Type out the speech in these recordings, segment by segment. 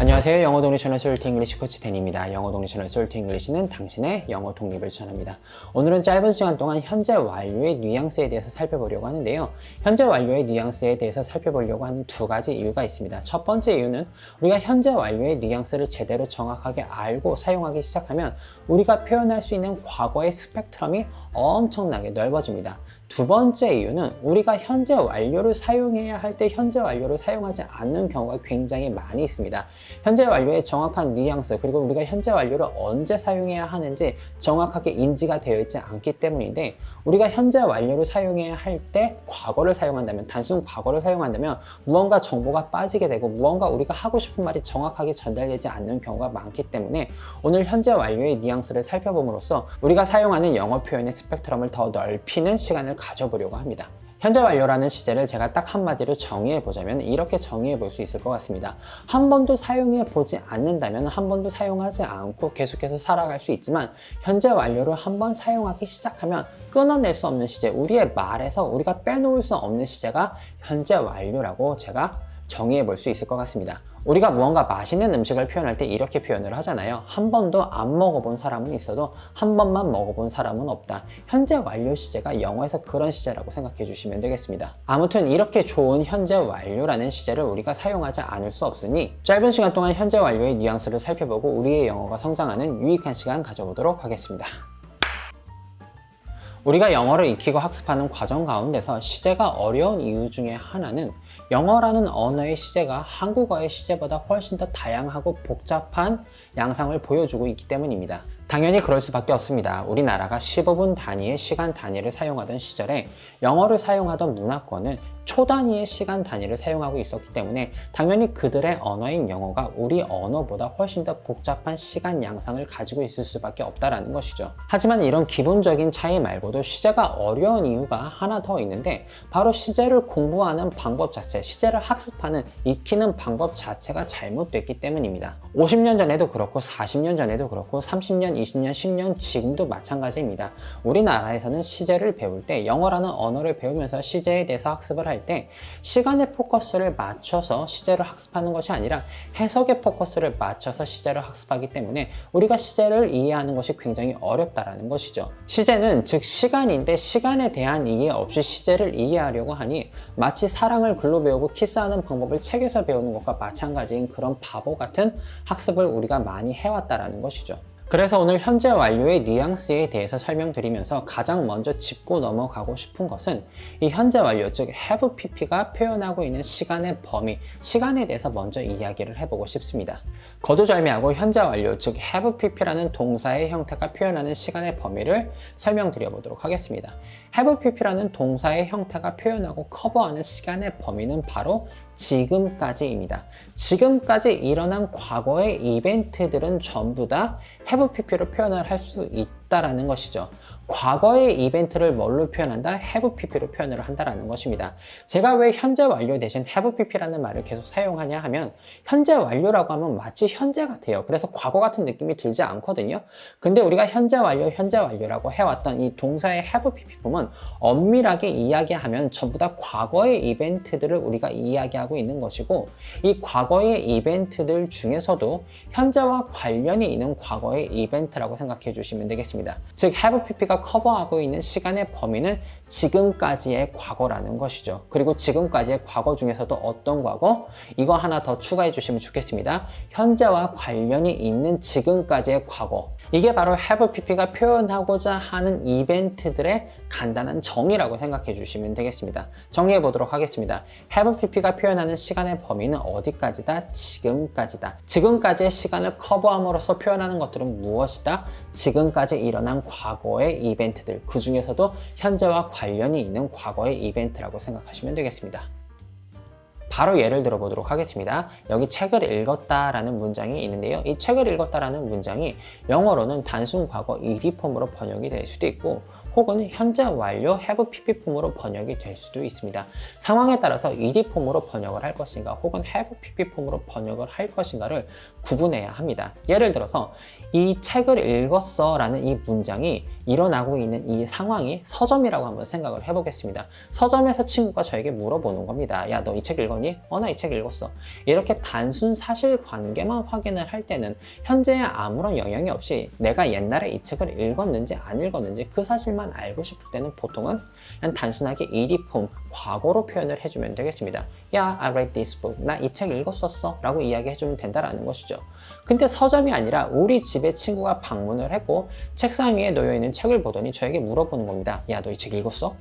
안녕하세요. 영어 독립 채널 솔트 잉글리시 코치 댄입니다. 영어 독립 채널 솔트 잉글리시는 당신의 영어 독립을 전합니다. 오늘은 짧은 시간 동안 현재 완료의 뉘앙스에 대해서 살펴보려고 하는데요. 현재 완료의 뉘앙스에 대해서 살펴보려고 하는 두 가지 이유가 있습니다. 첫 번째 이유는 우리가 현재 완료의 뉘앙스를 제대로 정확하게 알고 사용하기 시작하면 우리가 표현할 수 있는 과거의 스펙트럼이 엄청나게 넓어집니다. 두 번째 이유는 우리가 현재 완료를 사용해야 할 때 현재 완료를 사용하지 않는 경우가 굉장히 많이 있습니다. 현재 완료의 정확한 뉘앙스 그리고 우리가 현재 완료를 언제 사용해야 하는지 정확하게 인지가 되어 있지 않기 때문인데, 우리가 현재 완료를 사용해야 할 때 과거를 사용한다면, 단순 과거를 사용한다면 무언가 정보가 빠지게 되고 무언가 우리가 하고 싶은 말이 정확하게 전달되지 않는 경우가 많기 때문에 오늘 현재 완료의 뉘앙스를 살펴봄으로써 우리가 사용하는 영어 표현의 스펙트럼을 더 넓히는 시간을 가져보려고 합니다. 현재 완료라는 시제를 제가 딱 한마디로 정의해 보자면 이렇게 정의해 볼 수 있을 것 같습니다. 한 번도 사용해 보지 않는다면 한 번도 사용하지 않고 계속해서 살아갈 수 있지만, 현재 완료를 한 번 사용하기 시작하면 끊어낼 수 없는 시제, 우리의 말에서 우리가 빼놓을 수 없는 시제가 현재 완료라고 제가 정의해 볼 수 있을 것 같습니다. 우리가 무언가 맛있는 음식을 표현할 때 이렇게 표현을 하잖아요. 한 번도 안 먹어본 사람은 있어도 한 번만 먹어본 사람은 없다. 현재 완료 시제가 영어에서 그런 시제라고 생각해 주시면 되겠습니다. 아무튼 이렇게 좋은 현재 완료라는 시제를 우리가 사용하지 않을 수 없으니 짧은 시간 동안 현재 완료의 뉘앙스를 살펴보고 우리의 영어가 성장하는 유익한 시간 가져보도록 하겠습니다. 우리가 영어를 익히고 학습하는 과정 가운데서 시제가 어려운 이유 중에 하나는 영어라는 언어의 시제가 한국어의 시제보다 훨씬 더 다양하고 복잡한 양상을 보여주고 있기 때문입니다. 당연히 그럴 수밖에 없습니다. 우리나라가 15분 단위의 시간 단위를 사용하던 시절에 영어를 사용하던 문화권은 초 단위의 시간 단위를 사용하고 있었기 때문에 당연히 그들의 언어인 영어가 우리 언어보다 훨씬 더 복잡한 시간 양상을 가지고 있을 수밖에 없다는 것이죠. 하지만 이런 기본적인 차이 말고도 시제가 어려운 이유가 하나 더 있는데, 바로 시제를 공부하는 방법 자체, 시제를 학습하는, 익히는 방법 자체가 잘못됐기 때문입니다. 50년 전에도 그렇고 40년 전에도 그렇고 30년, 20년, 10년 지금도 마찬가지입니다. 우리나라에서는 시제를 배울 때, 영어라는 언어를 배우면서 시제에 대해서 학습을 할 때 시간의 포커스를 맞춰서 시제를 학습하는 것이 아니라 해석의 포커스를 맞춰서 시제를 학습하기 때문에 우리가 시제를 이해하는 것이 굉장히 어렵다라는 것이죠. 시제는 즉 시간인데, 시간에 대한 이해 없이 시제를 이해하려고 하니 마치 사랑을 글로 배우고 키스하는 방법을 책에서 배우는 것과 마찬가지인 그런 바보 같은 학습을 우리가 많이 해왔다라는 것이죠. 그래서 오늘 현재 완료의 뉘앙스에 대해서 설명드리면서 가장 먼저 짚고 넘어가고 싶은 것은 이 현재 완료, 즉 have pp가 표현하고 있는 시간의 범위, 시간에 대해서 먼저 이야기를 해보고 싶습니다. 거두절미하고 현재 완료, 즉 have pp라는 동사의 형태가 표현하는 시간의 범위를 설명드려 보도록 하겠습니다. have pp라는 동사의 형태가 표현하고 커버하는 시간의 범위는 바로 지금까지입니다. 지금까지 일어난 과거의 이벤트들은 전부 다 have pp로 표현을 할 수 있다라는 것이죠. 과거의 이벤트를 뭘로 표현한다? have pp로 표현을 한다라는 것입니다. 제가 왜 현재 완료 대신 have pp라는 말을 계속 사용하냐 하면, 현재 완료라고 하면 마치 현재 같아요. 그래서 과거 같은 느낌이 들지 않거든요. 근데 우리가 현재 완료라고 해왔던 이 동사의 have pp 부분 엄밀하게 이야기하면 전부 다 과거의 이벤트들을 우리가 이야기하고 있는 것이고, 이 과거의 이벤트들 중에서도 현재와 관련이 있는 과거의 이벤트라고 생각해 주시면 되겠습니다. 즉 have pp가 커버하고 있는 시간의 범위는 지금까지의 과거라는 것이죠. 그리고 지금까지의 과거 중에서도 어떤 과거? 이거 하나 더 추가해 주시면 좋겠습니다. 현재와 관련이 있는 지금까지의 과거. 이게 바로 have pp가 표현하고자 하는 이벤트들의 간단한 정의라고 생각해 주시면 되겠습니다. 정리해 보도록 하겠습니다. have pp가 표현하는 시간의 범위는 어디까지다? 지금까지다. 지금까지의 시간을 커버함으로써 표현하는 것들은 무엇이다? 지금까지 일어난 과거의 이벤트들, 그 중에서도 현재와 관련이 있는 과거의 이벤트라고 생각하시면 되겠습니다. 바로 예를 들어 보도록 하겠습니다. 여기 책을 읽었다라는 문장이 있는데요. 이 책을 읽었다라는 문장이 영어로는 단순 과거 ed 폼으로 번역이 될 수도 있고, 혹은 현재 완료 have pp 폼으로 번역이 될 수도 있습니다. 상황에 따라서 ed 폼으로 번역을 할 것인가 혹은 have pp 폼으로 번역을 할 것인가를 구분해야 합니다. 예를 들어서 이 책을 읽었어 라는 이 문장이 일어나고 있는 이 상황이 서점이라고 한번 생각을 해보겠습니다. 서점에서 친구가 저에게 물어보는 겁니다. 야, 너 이 책 읽었니? 나 이 책 읽었어. 이렇게 단순 사실관계만 확인을 할 때는 현재에 아무런 영향이 없이 내가 옛날에 이 책을 읽었는지 안 읽었는지 그 사실만 알고 싶을 때는 보통은 그냥 단순하게 ed 폼, 과거로 표현을 해주면 되겠습니다. 야, I read this book. 나 이 책 읽었었어 라고 이야기해주면 된다라는 것이죠. 근데 서점이 아니라 우리 집에 친구가 방문을 했고 책상 위에 놓여있는 책을 보더니 저에게 물어보는 겁니다. 야, 너 이 책 읽었어?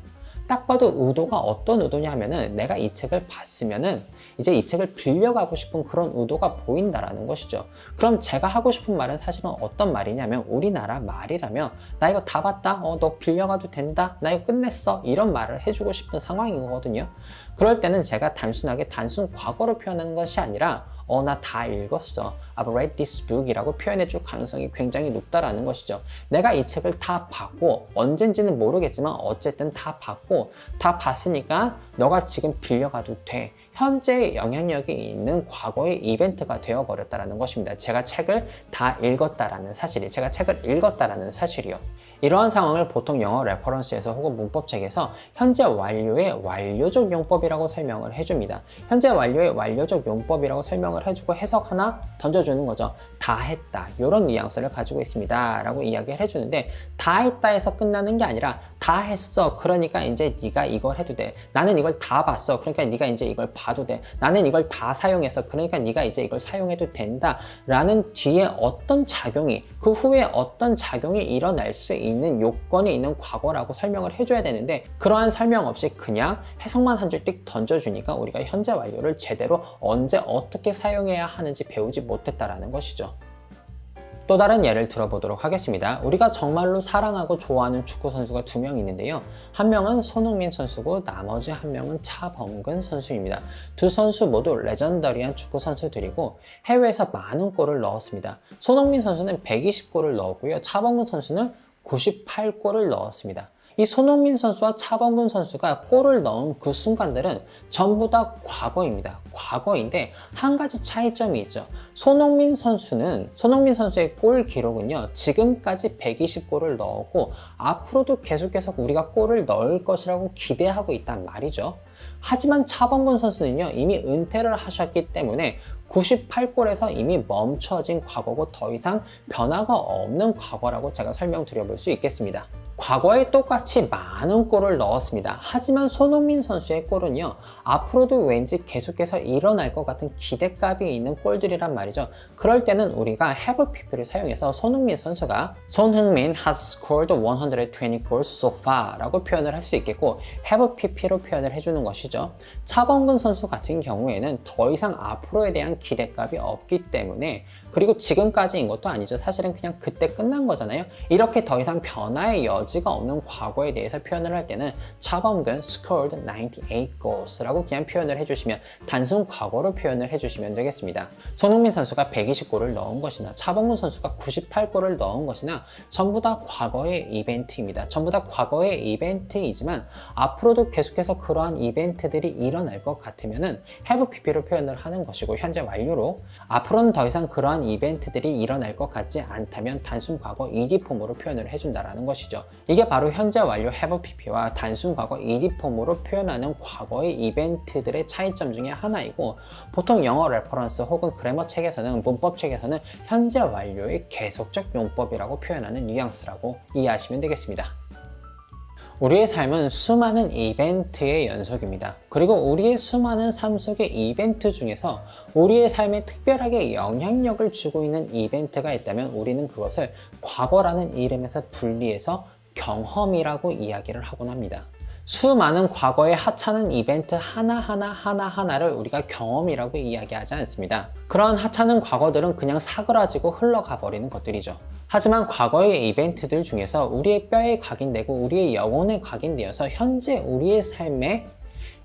딱 봐도 의도가 어떤 의도냐 하면은 내가 이 책을 봤으면은 이제 이 책을 빌려가고 싶은 그런 의도가 보인다라는 것이죠. 그럼 제가 하고 싶은 말은 사실은 어떤 말이냐면 우리나라 말이라면 나 이거 다 봤다? 너 빌려가도 된다? 나 이거 끝냈어? 이런 말을 해주고 싶은 상황인 거거든요. 그럴 때는 제가 단순하게 단순 과거로 표현하는 것이 아니라 나 다 읽었어. I've read this book 이라고 표현해줄 가능성이 굉장히 높다라는 것이죠. 내가 이 책을 다 봤고 언젠지는 모르겠지만 어쨌든 다 봤고 다 봤으니까 너가 지금 빌려가도 돼. 현재의 영향력이 있는 과거의 이벤트가 되어버렸다는 것입니다. 제가 책을 다 읽었다라는 사실이, 제가 책을 읽었다라는 사실이요. 이러한 상황을 보통 영어 레퍼런스에서 혹은 문법책에서 현재 완료의 완료적 용법이라고 설명을 해줍니다. 현재 완료의 완료적 용법이라고 설명을 해주고 해석 하나 던져주는 거죠. 다 했다. 이런 뉘앙스를 가지고 있습니다. 라고 이야기를 해주는데 다 했다 해서 끝나는 게 아니라 다 했어. 그러니까 이제 네가 이걸 해도 돼. 나는 이걸 다 봤어. 그러니까 네가 이제 이걸 봐도 돼. 나는 이걸 다 사용했어. 그러니까 네가 이제 이걸 사용해도 된다. 라는 뒤에 어떤 작용이, 그 후에 어떤 작용이 일어날 수 있는 요건이 있는 과거라고 설명을 해줘야 되는데 그러한 설명 없이 그냥 해석만 한 줄 띡 던져주니까 우리가 현재 완료를 제대로 언제 어떻게 사용해야 하는지 배우지 못했다라는 것이죠. 또 다른 예를 들어보도록 하겠습니다. 우리가 정말로 사랑하고 좋아하는 축구 선수가 두 명 있는데요. 한 명은 손흥민 선수고 나머지 한 명은 차범근 선수입니다. 두 선수 모두 레전더리한 축구 선수들이고 해외에서 많은 골을 넣었습니다. 손흥민 선수는 120골을 넣었고요. 차범근 선수는 98골을 넣었습니다. 이 손흥민 선수와 차범근 선수가 골을 넣은 그 순간들은 전부 다 과거입니다. 과거인데 한 가지 차이점이 있죠. 손흥민 선수의 골 기록은요, 지금까지 120골을 넣었고 앞으로도 계속해서 우리가 골을 넣을 것이라고 기대하고 있단 말이죠. 하지만 차범근 선수는요, 이미 은퇴를 하셨기 때문에 98골에서 이미 멈춰진 과거고 더 이상 변화가 없는 과거라고 제가 설명드려볼 수 있겠습니다. 과거에 똑같이 많은 골을 넣었습니다. 하지만 손흥민 선수의 골은요, 앞으로도 왠지 계속해서 일어날 것 같은 기대감이 있는 골들이란 말이죠. 그럴 때는 우리가 have pp를 사용해서 손흥민 선수가 손흥민 has scored 120 goals so far 라고 표현을 할 수 있겠고 have pp로 표현을 해주는 것이죠. 차범근 선수 같은 경우에는 더 이상 앞으로에 대한 기대감이 없기 때문에, 그리고 지금까지인 것도 아니죠. 사실은 그냥 그때 끝난 거잖아요. 이렇게 더 이상 변화의 여지가 없는 과거에 대해서 표현을 할 때는 차범근 scored 98 goals 라고 그냥 표현을 해주시면, 단순 과거로 표현을 해주시면 되겠습니다. 손흥민 선수가 120골을 넣은 것이나 차범근 선수가 98골을 넣은 것이나 전부 다 과거의 이벤트입니다. 전부 다 과거의 이벤트이지만 앞으로도 계속해서 그러한 이벤트들이 일어날 것 같으면은 have pp로 표현을 하는 것이고, 현재 완료로 앞으로는 더 이상 그러한 이벤트들이 일어날 것 같지 않다면 단순 과거 ed 폼으로 표현을 해준다라는 것이죠. 이게 바로 현재 완료 have pp와 단순 과거 ed 폼으로 표현하는 과거의 이벤트들의 차이점 중에 하나이고, 보통 영어 레퍼런스 혹은 그래머 책에서는, 문법 책에서는 현재 완료의 계속적 용법이라고 표현하는 뉘앙스라고 이해하시면 되겠습니다. 우리의 삶은 수많은 이벤트의 연속입니다. 그리고 우리의 수많은 삶 속의 이벤트 중에서 우리의 삶에 특별하게 영향력을 주고 있는 이벤트가 있다면 우리는 그것을 과거라는 이름에서 분리해서 경험이라고 이야기를 하곤 합니다. 수많은 과거의 하찮은 이벤트 하나하나를 우리가 경험이라고 이야기하지 않습니다. 그런 하찮은 과거들은 그냥 사그라지고 흘러가 버리는 것들이죠. 하지만 과거의 이벤트들 중에서 우리의 뼈에 각인되고 우리의 영혼에 각인되어서 현재 우리의 삶에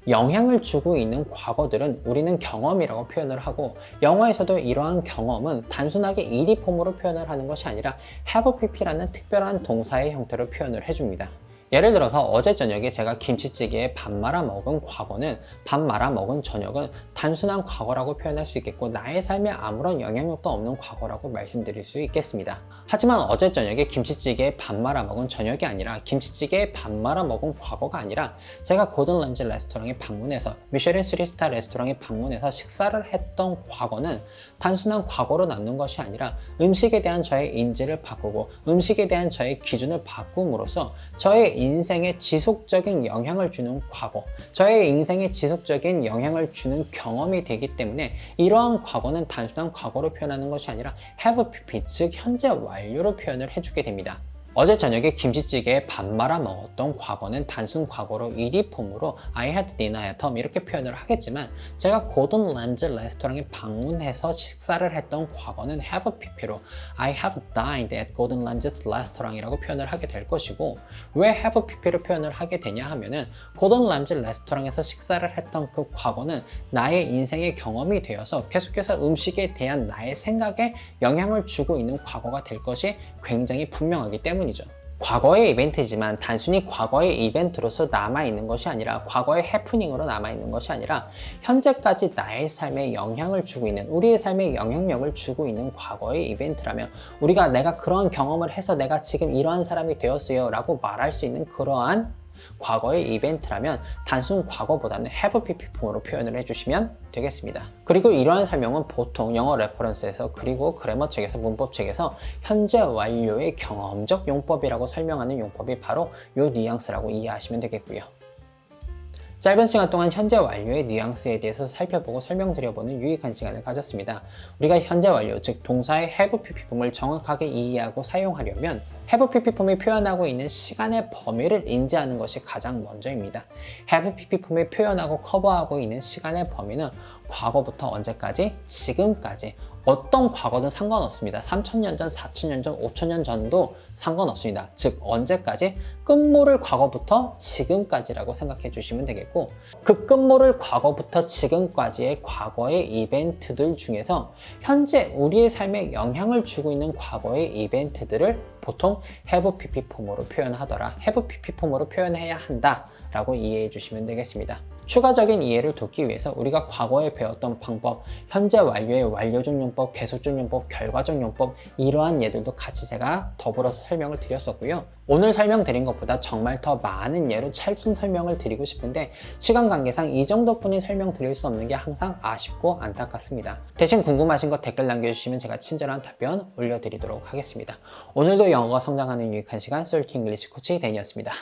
영향을 주고 있는 과거들은 우리는 경험이라고 표현을 하고, 영어에서도 이러한 경험은 단순하게 ed 폼으로 표현을 하는 것이 아니라 have pp라는 특별한 동사의 형태로 표현을 해줍니다. 예를 들어서 어제 저녁에 제가 김치찌개에 밥 말아 먹은 과거는, 밥 말아 먹은 저녁은 단순한 과거라고 표현할 수 있겠고, 나의 삶에 아무런 영향력도 없는 과거라고 말씀드릴 수 있겠습니다. 하지만 어제 저녁에 김치찌개에 밥 말아 먹은 저녁이 아니라, 김치찌개에 밥 말아 먹은 과거가 아니라, 제가 고든 램지 레스토랑에 방문해서, 미쉐린 3스타 레스토랑에 방문해서 식사를 했던 과거는 단순한 과거로 남는 것이 아니라, 음식에 대한 저의 인지를 바꾸고 음식에 대한 저의 기준을 바꿈으로써 저의 인생에 지속적인 영향을 주는 과거, 저의 인생에 지속적인 영향을 주는 경험이 되기 때문에, 이러한 과거는 단순한 과거로 표현하는 것이 아니라 have pp, 즉 현재 완료로 표현을 해주게 됩니다. 어제 저녁에 김치찌개에 밥 말아 먹었던 과거는 단순 과거로 ed 폼으로 I had dinner at home 이렇게 표현을 하겠지만, 제가 고든 램지 레스토랑에 방문해서 식사를 했던 과거는 have pp로 I have dined at Gordon Ramsay's restaurant이라고 표현을 하게 될 것이고, 왜 have pp로 표현을 하게 되냐 하면은, 고든 램지 레스토랑에서 식사를 했던 그 과거는 나의 인생의 경험이 되어서 계속해서 음식에 대한 나의 생각에 영향을 주고 있는 과거가 될 것이 굉장히 분명하기 때문이죠. 과거의 이벤트지만 단순히 과거의 이벤트로서 남아있는 것이 아니라, 과거의 해프닝으로 남아있는 것이 아니라, 현재까지 나의 삶에 영향을 주고 있는, 우리의 삶에 영향력을 주고 있는 과거의 이벤트라면, 우리가 내가 그런 경험을 해서 내가 지금 이러한 사람이 되었어요 라고 말할 수 있는 그러한 과거의 이벤트라면, 단순 과거보다는 have pp 폼으로 표현을 해주시면 되겠습니다. 그리고 이러한 설명은 보통 영어 레퍼런스에서, 그리고 그래머 책에서, 문법 책에서 현재 완료의 경험적 용법이라고 설명하는 용법이 바로 이 뉘앙스라고 이해하시면 되겠고요. 짧은 시간 동안 현재 완료의 뉘앙스에 대해서 살펴보고 설명드려보는 유익한 시간을 가졌습니다. 우리가 현재 완료, 즉 동사의 have pp 폼을 정확하게 이해하고 사용하려면 have pp 폼이 표현하고 있는 시간의 범위를 인지하는 것이 가장 먼저입니다. have pp 폼이 표현하고 커버하고 있는 시간의 범위는 과거부터 언제까지? 지금까지. 어떤 과거든 상관없습니다. 3000년 전, 4000년 전, 5000년 전도 상관없습니다. 즉 언제까지? 끝모를 과거부터 지금까지라고 생각해 주시면 되겠고, 그 끝모를 과거부터 지금까지의 과거의 이벤트들 중에서 현재 우리의 삶에 영향을 주고 있는 과거의 이벤트들을 보통 have pp 폼으로 표현하더라, have pp 폼으로 표현해야 한다 라고 이해해 주시면 되겠습니다. 추가적인 이해를 돕기 위해서 우리가 과거에 배웠던 방법, 현재 완료의 완료적 용법, 계속적 용법, 결과적 용법, 이러한 예들도 같이 제가 더불어서 설명을 드렸었고요. 오늘 설명드린 것보다 정말 더 많은 예로 찰진 설명을 드리고 싶은데, 시간 관계상 이 정도뿐이 설명드릴 수 없는 게 항상 아쉽고 안타깝습니다. 대신 궁금하신 거 댓글 남겨주시면 제가 친절한 답변 올려드리도록 하겠습니다. 오늘도 영어가 성장하는 유익한 시간, 솔트 잉글리시 코치 댄이었습니다.